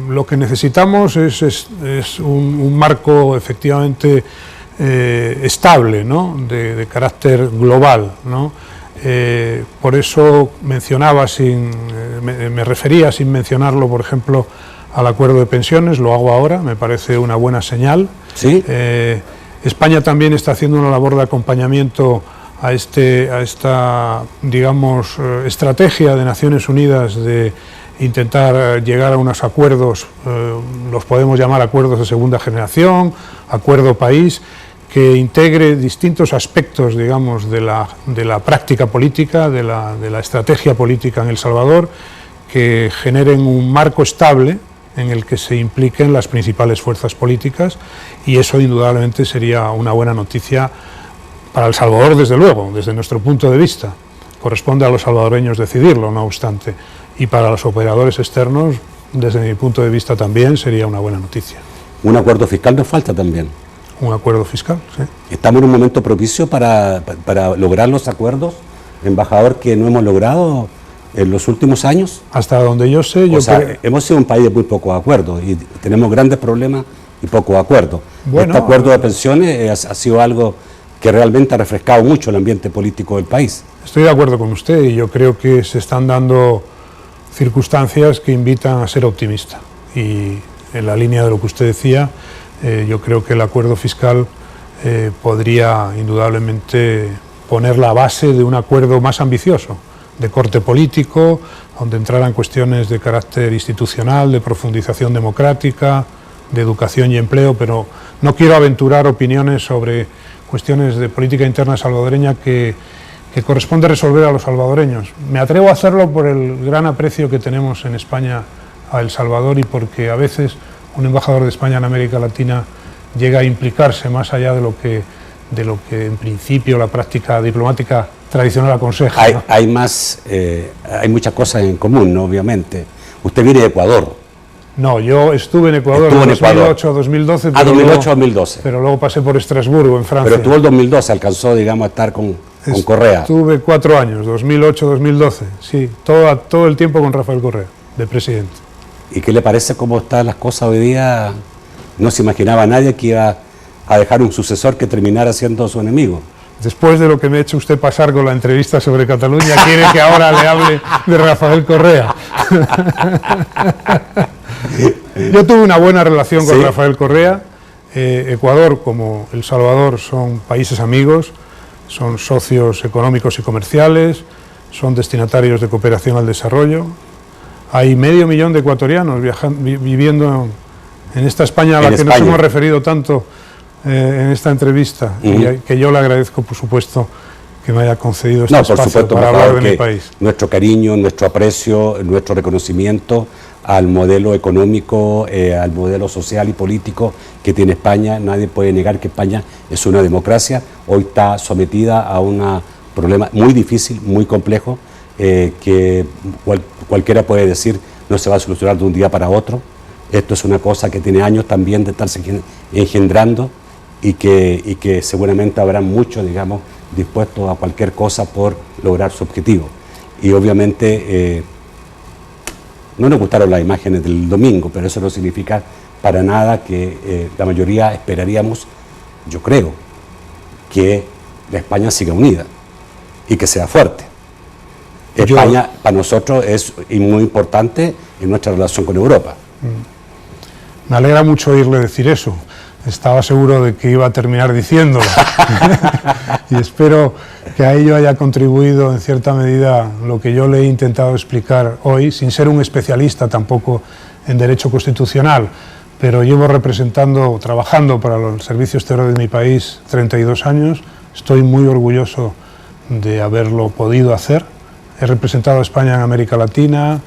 lo que necesitamos es un marco efectivamente estable, ¿no? de carácter global, ¿no? Por eso mencionaba, me refería sin mencionarlo, por ejemplo, al acuerdo de pensiones. Lo hago ahora, me parece una buena señal. ¿Sí? España también está haciendo una labor de acompañamiento a esta, digamos, estrategia de Naciones Unidas de intentar llegar a unos acuerdos, los podemos llamar acuerdos de segunda generación, acuerdo país, que integre distintos aspectos, digamos, de la práctica política, de la estrategia política en El Salvador, que generen un marco estable en el que se impliquen las principales fuerzas políticas, y eso indudablemente sería una buena noticia para El Salvador, desde luego, desde nuestro punto de vista. Corresponde a los salvadoreños decidirlo, no obstante, y para los operadores externos, desde mi punto de vista también, sería una buena noticia. Un acuerdo fiscal nos falta también. Un acuerdo fiscal, sí. ¿Estamos en un momento propicio para lograr los acuerdos, embajador, que no hemos logrado en los últimos años? Hasta donde yo sé, hemos sido un país de muy pocos acuerdos y tenemos grandes problemas y pocos acuerdos. Bueno, este acuerdo de pensiones ha sido algo que realmente ha refrescado mucho el ambiente político del país. Estoy de acuerdo con usted y yo creo que se están dando circunstancias que invitan a ser optimista. Y en la línea de lo que usted decía, yo creo que el acuerdo fiscal podría indudablemente poner la base de un acuerdo más ambicioso, de corte político, donde entraran cuestiones de carácter institucional, de profundización democrática, de educación y empleo, pero no quiero aventurar opiniones sobre cuestiones de política interna salvadoreña que corresponde resolver a los salvadoreños. Me atrevo a hacerlo por el gran aprecio que tenemos en España a El Salvador y porque a veces un embajador de España en América Latina llega a implicarse más allá de lo que en principio la práctica diplomática tradicional aconseja, ¿no? Hay muchas cosas en común, ¿no? Obviamente. Usted viene de Ecuador. No, yo estuve en Ecuador en 2008-2012. Ah, 2008-2012. Pero luego pasé por Estrasburgo, en Francia. Pero estuvo el 2012, alcanzó, digamos, a estar con Correa. Estuve 4 años, 2008-2012, sí, todo el tiempo con Rafael Correa, de presidente. ¿Y qué le parece cómo están las cosas hoy día? No se imaginaba nadie que iba a dejar un sucesor que terminara siendo su enemigo. Después de lo que me ha hecho usted pasar con la entrevista sobre Cataluña, quiere que ahora le hable de Rafael Correa. Yo tuve una buena relación con Rafael Correa. Ecuador, como El Salvador, son países amigos, son socios económicos y comerciales, son destinatarios de cooperación al desarrollo. Hay 500.000 de ecuatorianos viviendo en esta España a la que nos hemos referido tanto en esta entrevista, y que yo le agradezco, por supuesto, que me haya concedido este espacio para hablar de mi país. Nuestro cariño, nuestro aprecio, nuestro reconocimiento al modelo económico, al modelo social y político que tiene España. Nadie puede negar que España es una democracia. Hoy está sometida a un problema muy difícil, muy complejo, que cualquiera puede decir no se va a solucionar de un día para otro. Esto es una cosa que tiene años también de estarse engendrando y que seguramente habrá muchos, digamos, dispuestos a cualquier cosa por lograr su objetivo. Y obviamente no nos gustaron las imágenes del domingo, pero eso no significa para nada que la mayoría esperaríamos, yo creo, que la España siga unida y que sea fuerte. España para nosotros es muy importante en nuestra relación con Europa. Me alegra mucho oírle decir eso. Estaba seguro de que iba a terminar diciéndolo. Y espero que a ello haya contribuido en cierta medida lo que yo le he intentado explicar hoy, sin ser un especialista tampoco en derecho constitucional, pero llevo trabajando para los servicios exteriores de mi país 32 años. Estoy muy orgulloso de haberlo podido hacer. He representado a España en América Latina,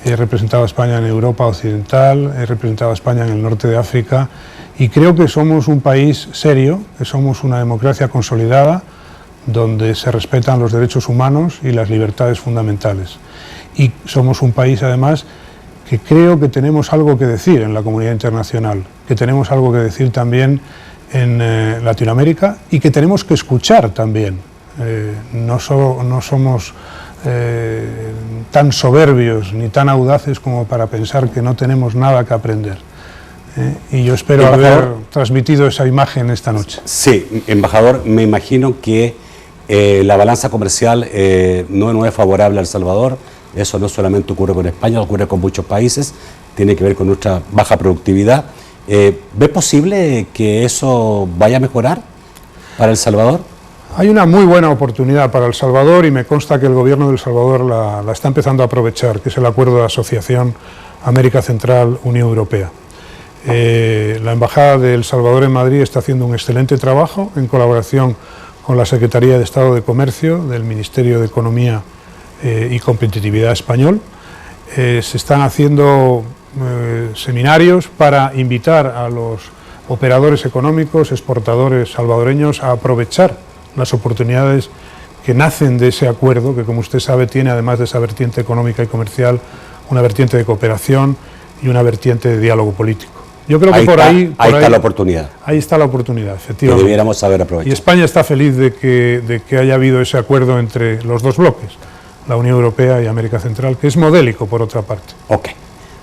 he representado a España en Europa Occidental, he representado a España en el norte de África y creo que somos un país serio, que somos una democracia consolidada donde se respetan los derechos humanos y las libertades fundamentales. Y somos un país además que creo que tenemos algo que decir en la comunidad internacional, que tenemos algo que decir también en Latinoamérica y que tenemos que escuchar también. No somos tan soberbios ni tan audaces como para pensar que no tenemos nada que aprender. Y yo espero haber transmitido esa imagen esta noche. Sí, embajador, me imagino que la balanza comercial no es favorable a El Salvador. Eso no solamente ocurre con España, ocurre con muchos países, tiene que ver con nuestra baja productividad. ¿Ve posible que eso vaya a mejorar para El Salvador? Hay una muy buena oportunidad para El Salvador y me consta que el gobierno de El Salvador la está empezando a aprovechar, que es el acuerdo de asociación América Central-Unión Europea. La Embajada de El Salvador en Madrid está haciendo un excelente trabajo en colaboración con la Secretaría de Estado de Comercio del Ministerio de Economía y Competitividad español. Se están haciendo seminarios para invitar a los operadores económicos, exportadores salvadoreños a aprovechar las oportunidades que nacen de ese acuerdo, que como usted sabe tiene, además de esa vertiente económica y comercial, una vertiente de cooperación y una vertiente de diálogo político. Yo creo que ahí está la oportunidad. Ahí está la oportunidad, efectivamente. Que debiéramos saber aprovechar. Y España está feliz de que haya habido ese acuerdo entre los dos bloques, la Unión Europea y América Central, que es modélico por otra parte. Ok.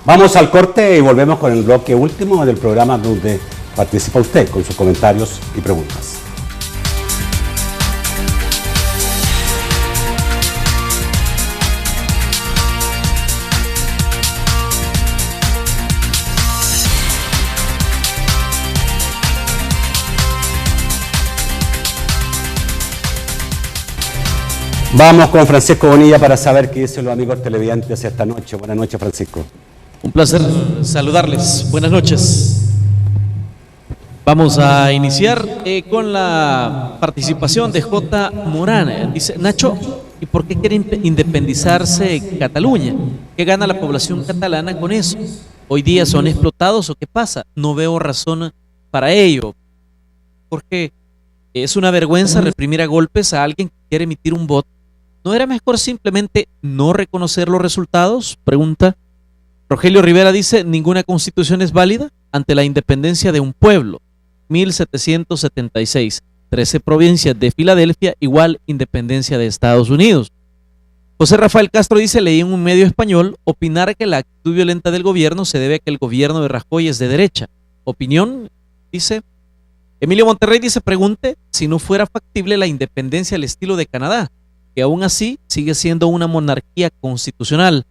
Vamos al corte y volvemos con el bloque último del programa donde participa usted con sus comentarios y preguntas. Vamos con Francisco Bonilla para saber qué dicen los amigos televidentes esta noche. Buenas noches, Francisco. Un placer saludarles. Buenas noches. Vamos a iniciar con la participación de J. Morán. Dice, Nacho, ¿y por qué quiere independizarse Cataluña? ¿Qué gana la población catalana con eso? ¿Hoy día son explotados o qué pasa? No veo razón para ello. Porque es una vergüenza reprimir a golpes a alguien que quiere emitir un voto. ¿No era mejor simplemente no reconocer los resultados? Pregunta. Rogelio Rivera dice, ninguna constitución es válida ante la independencia de un pueblo. 1776. 13 provincias de Filadelfia igual independencia de Estados Unidos. José Rafael Castro dice, leí en un medio español, opinar que la actitud violenta del gobierno se debe a que el gobierno de Rajoy es de derecha. Opinión, dice. Emilio Monterrey dice, pregunte si no fuera factible la independencia al estilo de Canadá, que aún así sigue siendo una monarquía constitucional.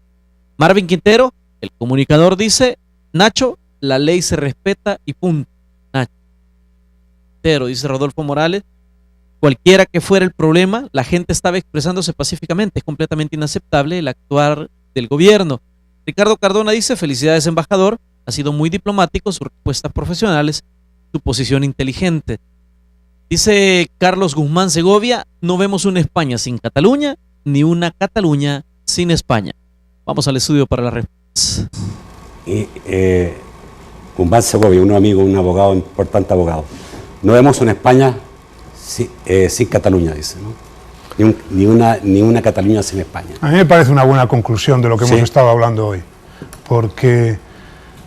Marvin Quintero, el comunicador, dice, Nacho, la ley se respeta y punto. Nacho. Pero, dice Rodolfo Morales, cualquiera que fuera el problema, la gente estaba expresándose pacíficamente, es completamente inaceptable el actuar del gobierno. Ricardo Cardona dice, felicidades embajador, ha sido muy diplomático, sus respuestas profesionales, su posición inteligente. Dice Carlos Guzmán Segovia, no vemos una España sin Cataluña, ni una Cataluña sin España. Vamos al estudio para la respuesta. Guzmán Segovia, un amigo, un abogado, importante abogado. No vemos una España sin Cataluña, dice, ¿no? ni una Cataluña sin España. A mí me parece una buena conclusión de lo que hemos estado hablando hoy, porque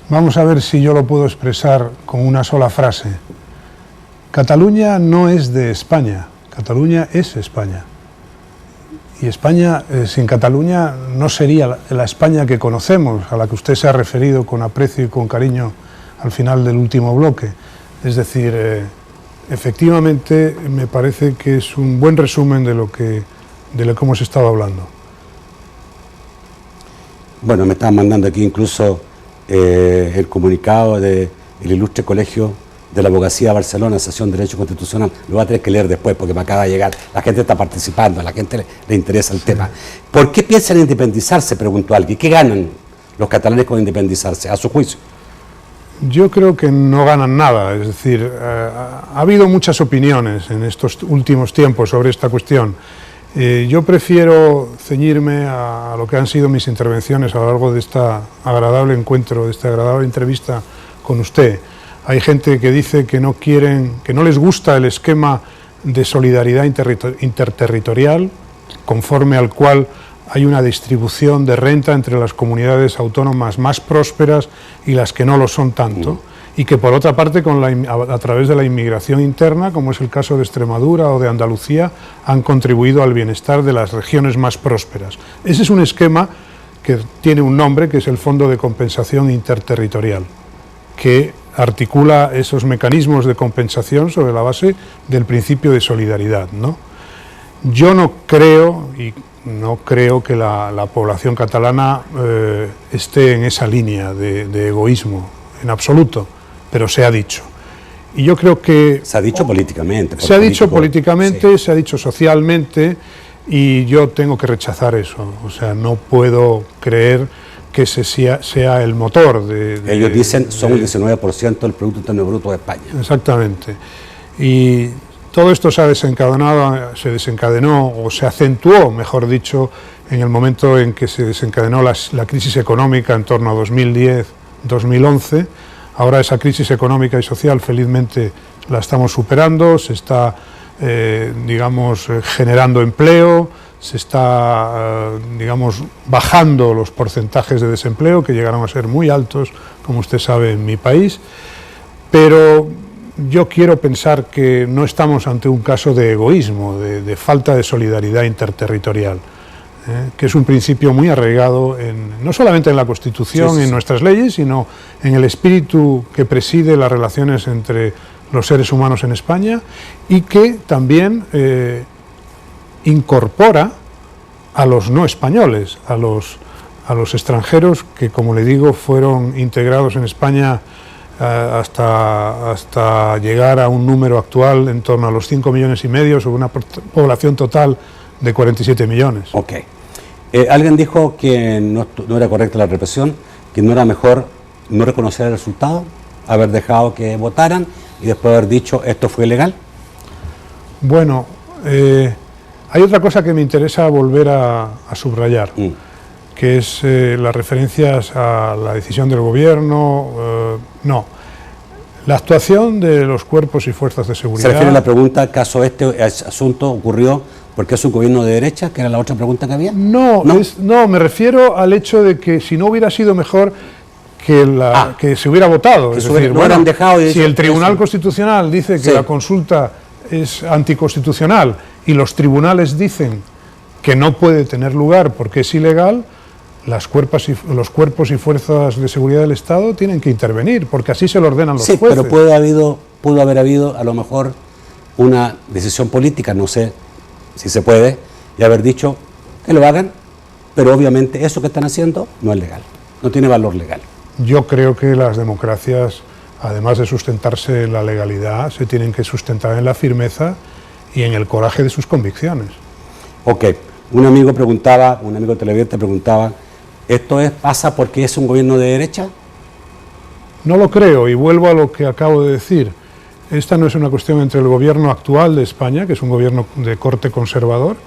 vamos a ver si yo lo puedo expresar con una sola frase. Cataluña no es de España, Cataluña es España. Y España, sin Cataluña, no sería la España que conocemos, a la que usted se ha referido con aprecio y con cariño al final del último bloque. Es decir, efectivamente me parece que es un buen resumen de lo que hemos estado hablando. Bueno, me estaban mandando aquí incluso el comunicado del Ilustre Colegio de la Abogacía de Barcelona, Sesión de Derecho Constitucional. Lo voy a tener que leer después porque me acaba de llegar. La gente está participando, a la gente le interesa el tema. ¿Por qué piensan independizarse?, preguntó alguien. ¿Qué ganan los catalanes con independizarse, a su juicio? Yo creo que no ganan nada. Es decir, ha habido muchas opiniones en estos últimos tiempos sobre esta cuestión. Yo prefiero ceñirme a lo que han sido mis intervenciones a lo largo de este agradable encuentro, de esta agradable entrevista con usted. Hay gente que dice que no les gusta el esquema de solidaridad interterritorial, conforme al cual hay una distribución de renta entre las comunidades autónomas más prósperas y las que no lo son tanto, y que por otra parte a través de la inmigración interna, como es el caso de Extremadura o de Andalucía, han contribuido al bienestar de las regiones más prósperas. Ese es un esquema que tiene un nombre, que es el Fondo de Compensación Interterritorial, que articula esos mecanismos de compensación sobre la base del principio de solidaridad, ¿no? Yo no creo que la población catalana esté en esa línea de egoísmo, en absoluto, pero se ha dicho. Y yo creo que... Se ha dicho políticamente. Se ha dicho políticamente, sí. Se ha dicho socialmente, y yo tengo que rechazar eso. O sea, no puedo creer que ese sea el motor de... Ellos dicen son el 19% del Producto Interno Bruto de España. Exactamente. Y todo esto se desencadenó o se acentuó, mejor dicho, en el momento en que se desencadenó la crisis económica en torno a 2010-2011. Ahora esa crisis económica y social felizmente la estamos superando, se está, generando empleo, se está, bajando los porcentajes de desempleo, que llegaron a ser muy altos, como usted sabe, en mi país, pero yo quiero pensar que no estamos ante un caso de egoísmo, de falta de solidaridad interterritorial, que es un principio muy arraigado no solamente en la Constitución, en nuestras leyes, sino en el espíritu que preside las relaciones entre los seres humanos en España, y que también incorpora a los no españoles, a los extranjeros que, como le digo, fueron integrados en España hasta llegar a un número actual en torno a los 5,5 millones sobre una población total de 47 millones. Ok. Alguien dijo que no era correcta la represión, que no era mejor no reconocer el resultado, haber dejado que votaran y después haber dicho esto fue ilegal. Bueno, hay otra cosa que me interesa volver a subrayar, que es las referencias a la decisión del gobierno. No, la actuación de los cuerpos y fuerzas de seguridad... ¿Se refiere a la pregunta, caso este asunto ocurrió porque es un gobierno de derecha, que era la otra pregunta que había? No, me refiero al hecho de que si no hubiera sido mejor que se hubiera votado. Es decir, si el Tribunal Constitucional dice que la consulta es anticonstitucional y los tribunales dicen que no puede tener lugar porque es ilegal, los cuerpos y fuerzas de seguridad del Estado tienen que intervenir, porque así se lo ordenan los jueces. Pero pudo haber habido a lo mejor una decisión política, no sé si se puede, y haber dicho que lo hagan, pero obviamente eso que están haciendo no es legal, no tiene valor legal. Yo creo que las democracias, además de sustentarse en la legalidad, se tienen que sustentar en la firmeza y en el coraje de sus convicciones. Ok, un amigo televidente preguntaba, ¿esto pasa porque es un gobierno de derecha? No lo creo, y vuelvo a lo que acabo de decir. Esta no es una cuestión entre el gobierno actual de España, que es un gobierno de corte conservador,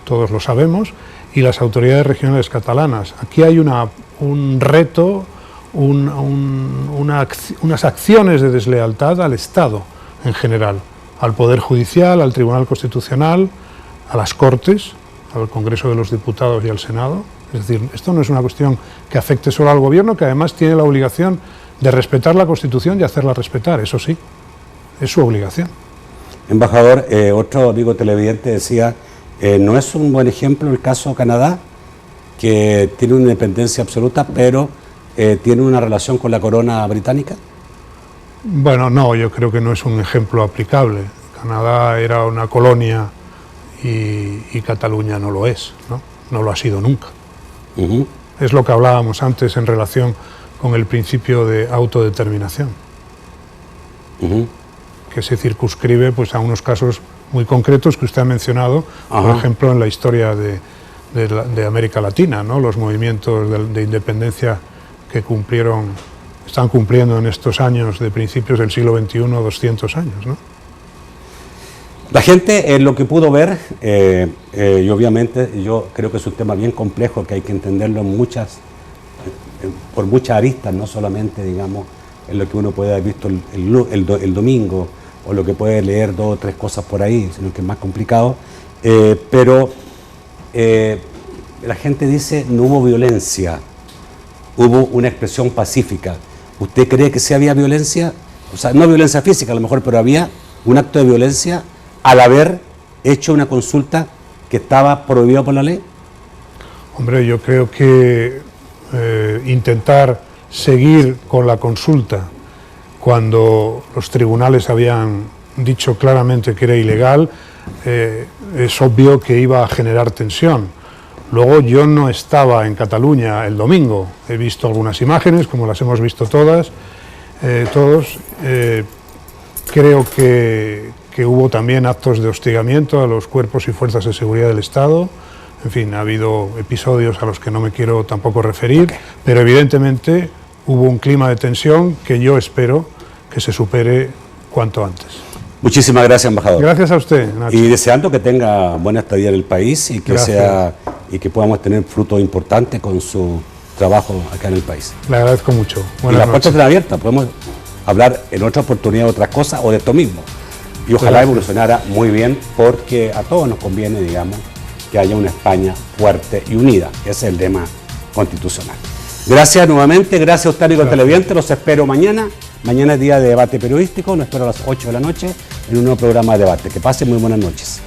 todos lo sabemos, y las autoridades regionales catalanas. Aquí hay un reto, unas acciones de deslealtad al Estado en general, al Poder Judicial, al Tribunal Constitucional, a las Cortes, al Congreso de los Diputados y al Senado. Es decir, esto no es una cuestión que afecte solo al Gobierno, que además tiene la obligación de respetar la Constitución y hacerla respetar, eso sí, es su obligación. Embajador, otro amigo televidente decía, ¿no es un buen ejemplo el caso Canadá, que tiene una independencia absoluta, pero tiene una relación con la corona británica? Bueno, no, yo creo que no es un ejemplo aplicable. Canadá era una colonia y Cataluña no lo es, ¿no? No lo ha sido nunca. Es lo que hablábamos antes en relación con el principio de autodeterminación, que se circunscribe pues, a unos casos muy concretos que usted ha mencionado, por ejemplo, en la historia de América Latina, ¿no? Los movimientos de independencia que están cumpliendo en estos años de principios del siglo XXI 200 años, ¿no? La gente, lo que pudo ver, y obviamente yo creo que es un tema bien complejo que hay que entenderlo por muchas aristas, no solamente, digamos, en lo que uno puede haber visto el domingo o lo que puede leer 2 o 3 cosas por ahí, sino que es más complicado. Pero la gente dice no hubo violencia, hubo una expresión pacífica. ¿Usted cree que sí había violencia? O sea, no violencia física a lo mejor, pero había un acto de violencia al haber hecho una consulta que estaba prohibida por la ley. Hombre, yo creo que intentar seguir con la consulta cuando los tribunales habían dicho claramente que era ilegal, es obvio que iba a generar tensión. Luego yo no estaba en Cataluña el domingo, he visto algunas imágenes, como las hemos visto todos. Creo que hubo también actos de hostigamiento a los cuerpos y fuerzas de seguridad del Estado. En fin, ha habido episodios a los que no me quiero tampoco referir, pero evidentemente hubo un clima de tensión que yo espero que se supere cuanto antes. Muchísimas gracias, embajador. Gracias a usted, Nacho. Y deseando que tenga buena estadía en el país y que podamos tener frutos importantes con su trabajo acá en el país. Le agradezco mucho. Y las puertas están abiertas, podemos hablar en otra oportunidad de otras cosas o de esto mismo. Y ojalá evolucionara muy bien, porque a todos nos conviene, digamos, que haya una España fuerte y unida. Ese es el lema constitucional. Gracias nuevamente, gracias a usted, amigo televidente. Los espero mañana. Mañana es día de debate periodístico. Los espero a las 8 de la noche en un nuevo programa de debate. Que pasen muy buenas noches.